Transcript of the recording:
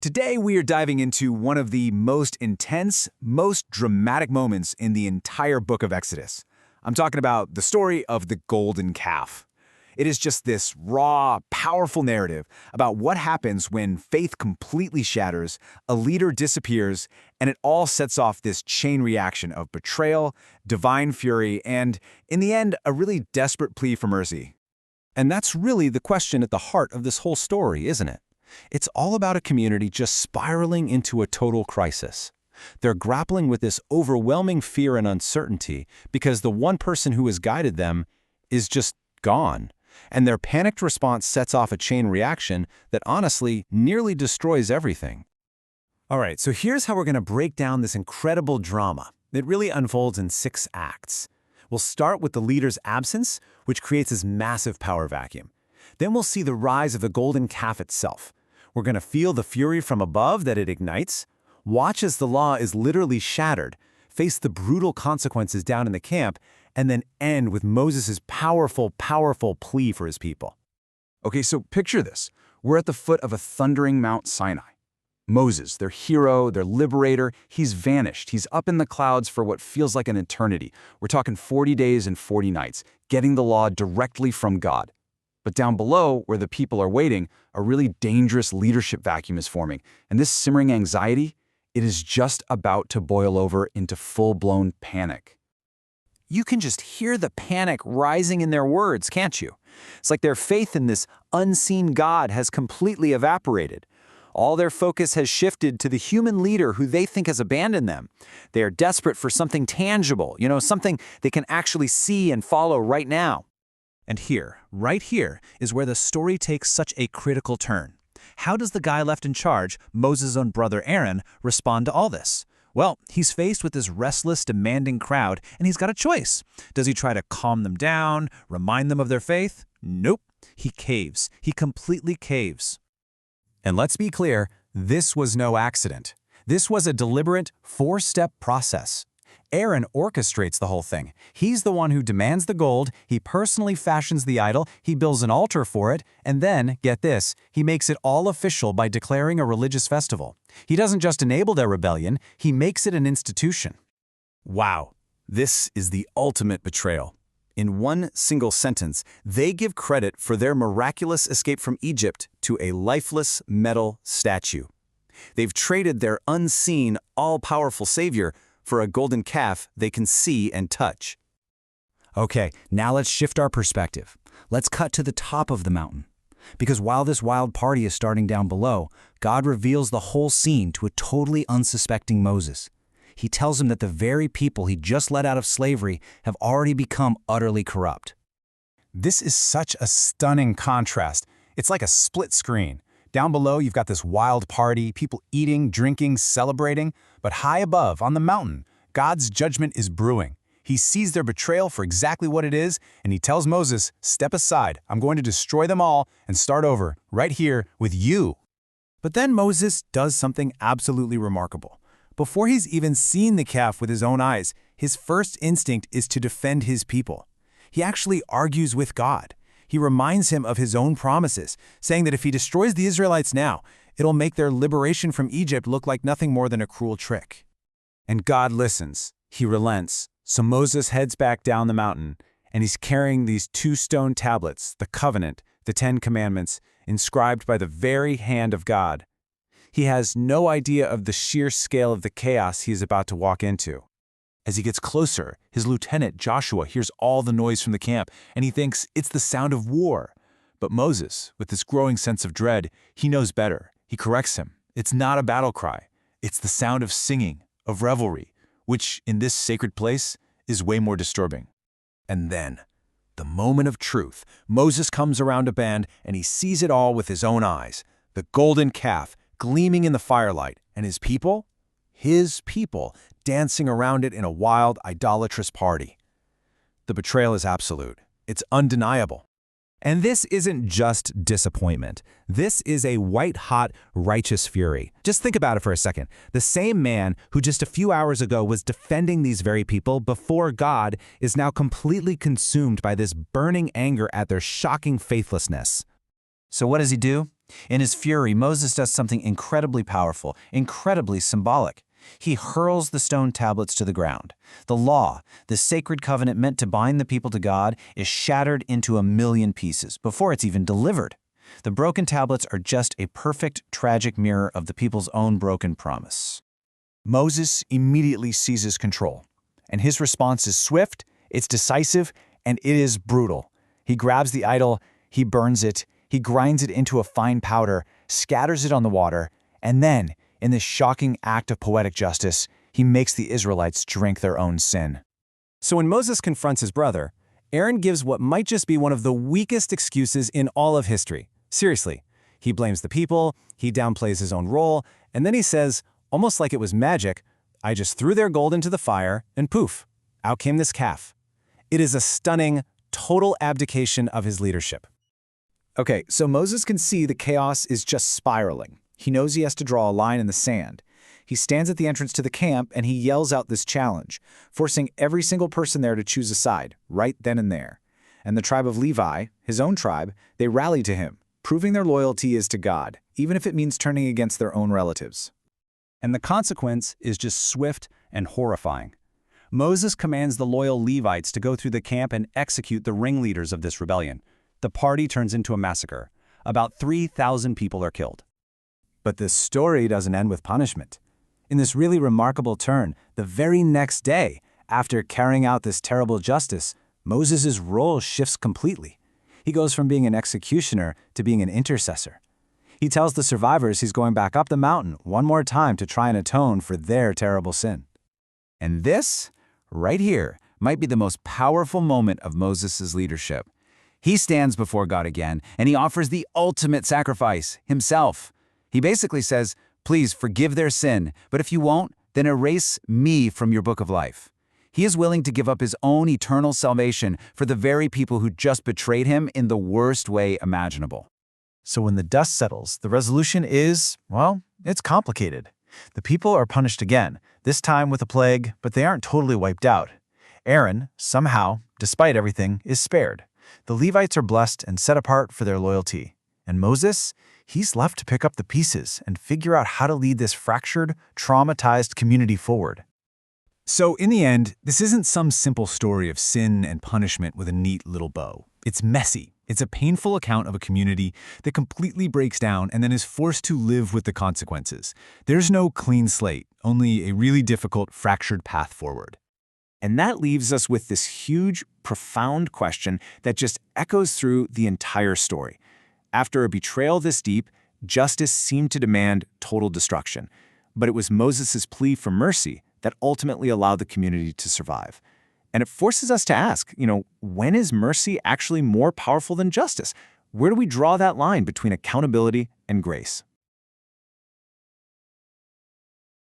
Today, we are diving into one of the most intense, most dramatic moments in the entire book of Exodus. I'm talking about the story of the golden calf. It is just this raw, powerful narrative about what happens when faith completely shatters, a leader disappears, and it all sets off this chain reaction of betrayal, divine fury, and, in the end, a really desperate plea for mercy. And that's really the question at the heart of this whole story, isn't it? It's all about a community just spiraling into a total crisis. They're grappling with this overwhelming fear and uncertainty because the one person who has guided them is just gone. And their panicked response sets off a chain reaction that honestly nearly destroys everything. All right, so here's how we're going to break down this incredible drama. It really unfolds in 6 acts. We'll start with the leader's absence, which creates this massive power vacuum. Then we'll see the rise of the golden calf itself. We're going to feel the fury from above that it ignites, watch as the law is literally shattered, face the brutal consequences down in the camp, and then end with Moses' powerful, powerful plea for his people. Okay, so picture this. We're at the foot of a thundering Mount Sinai. Moses, their hero, their liberator, he's vanished. He's up in the clouds for what feels like an eternity. We're talking 40 days and 40 nights, getting the law directly from God. But down below, where the people are waiting, a really dangerous leadership vacuum is forming. And this simmering anxiety, it is just about to boil over into full-blown panic. You can just hear the panic rising in their words, can't you? It's like their faith in this unseen God has completely evaporated. All their focus has shifted to the human leader who they think has abandoned them. They are desperate for something tangible, something they can actually see and follow right now. And here, right here, is where the story takes such a critical turn. How does the guy left in charge, Moses' own brother Aaron, respond to all this? Well, he's faced with this restless, demanding crowd, and he's got a choice. Does he try to calm them down, remind them of their faith? Nope. He caves. He completely caves. And let's be clear, this was no accident. This was a deliberate, 4-step process. Aaron orchestrates the whole thing. He's the one who demands the gold, he personally fashions the idol, he builds an altar for it, and then, get this, he makes it all official by declaring a religious festival. He doesn't just enable their rebellion, he makes it an institution. Wow, this is the ultimate betrayal. In one single sentence, they give credit for their miraculous escape from Egypt to a lifeless metal statue. They've traded their unseen, all-powerful savior for a golden calf they can see and touch. Okay, now let's shift our perspective. Let's cut to the top of the mountain. Because while this wild party is starting down below, God reveals the whole scene to a totally unsuspecting Moses. He tells him that the very people he just led out of slavery have already become utterly corrupt. This is such a stunning contrast. It's like a split screen. Down below, you've got this wild party, people eating, drinking, celebrating. But high above, on the mountain, God's judgment is brewing. He sees their betrayal for exactly what it is, and he tells Moses, step aside, I'm going to destroy them all and start over, right here, with you. But then Moses does something absolutely remarkable. Before he's even seen the calf with his own eyes, his first instinct is to defend his people. He actually argues with God. He reminds him of his own promises, saying that if he destroys the Israelites now, it'll make their liberation from Egypt look like nothing more than a cruel trick. And God listens. He relents. So Moses heads back down the mountain, and he's carrying these 2 stone tablets, the covenant, the 10 commandments, inscribed by the very hand of God. He has no idea of the sheer scale of the chaos he is about to walk into. As he gets closer, his lieutenant, Joshua, hears all the noise from the camp, and he thinks it's the sound of war. But Moses, with this growing sense of dread, he knows better. He corrects him. It's not a battle cry. It's the sound of singing, of revelry, which, in this sacred place, is way more disturbing. And then, the moment of truth, Moses comes around a bend, and he sees it all with his own eyes. The golden calf, gleaming in the firelight, and his people, dancing around it in a wild, idolatrous party. The betrayal is absolute. It's undeniable. And this isn't just disappointment. This is a white-hot, righteous fury. Just think about it for a second. The same man who just a few hours ago was defending these very people before God is now completely consumed by this burning anger at their shocking faithlessness. So what does he do? In his fury, Moses does something incredibly powerful, incredibly symbolic. He hurls the stone tablets to the ground. The law, the sacred covenant meant to bind the people to God, is shattered into a million pieces before it's even delivered. The broken tablets are just a perfect, tragic mirror of the people's own broken promise. Moses immediately seizes control, and his response is swift, it's decisive, and it is brutal. He grabs the idol, he burns it, he grinds it into a fine powder, scatters it on the water, and then, in this shocking act of poetic justice, he makes the Israelites drink their own sin. So when Moses confronts his brother, Aaron gives what might just be one of the weakest excuses in all of history. Seriously, he blames the people, he downplays his own role, and then he says, almost like it was magic, I just threw their gold into the fire, and poof, out came this calf. It is a stunning, total abdication of his leadership. Okay, so Moses can see the chaos is just spiraling. He knows he has to draw a line in the sand. He stands at the entrance to the camp and he yells out this challenge, forcing every single person there to choose a side, right then and there. And the tribe of Levi, his own tribe, they rally to him, proving their loyalty is to God, even if it means turning against their own relatives. And the consequence is just swift and horrifying. Moses commands the loyal Levites to go through the camp and execute the ringleaders of this rebellion. The party turns into a massacre. About 3,000 people are killed. But this story doesn't end with punishment. In this really remarkable turn, the very next day, after carrying out this terrible justice, Moses' role shifts completely. He goes from being an executioner to being an intercessor. He tells the survivors he's going back up the mountain one more time to try and atone for their terrible sin. And this, right here, might be the most powerful moment of Moses' leadership. He stands before God again, and he offers the ultimate sacrifice, himself. He basically says, please forgive their sin, but if you won't, then erase me from your book of life. He is willing to give up his own eternal salvation for the very people who just betrayed him in the worst way imaginable. So when the dust settles, the resolution is, well, it's complicated. The people are punished again, this time with a plague, but they aren't totally wiped out. Aaron, somehow, despite everything, is spared. The Levites are blessed and set apart for their loyalty. And Moses, he's left to pick up the pieces and figure out how to lead this fractured, traumatized community forward. So in the end, this isn't some simple story of sin and punishment with a neat little bow. It's messy. It's a painful account of a community that completely breaks down and then is forced to live with the consequences. There's no clean slate, only a really difficult, fractured path forward. And that leaves us with this huge, profound question that just echoes through the entire story. After a betrayal this deep, justice seemed to demand total destruction. But it was Moses' plea for mercy that ultimately allowed the community to survive. And it forces us to ask, when is mercy actually more powerful than justice? Where do we draw that line between accountability and grace?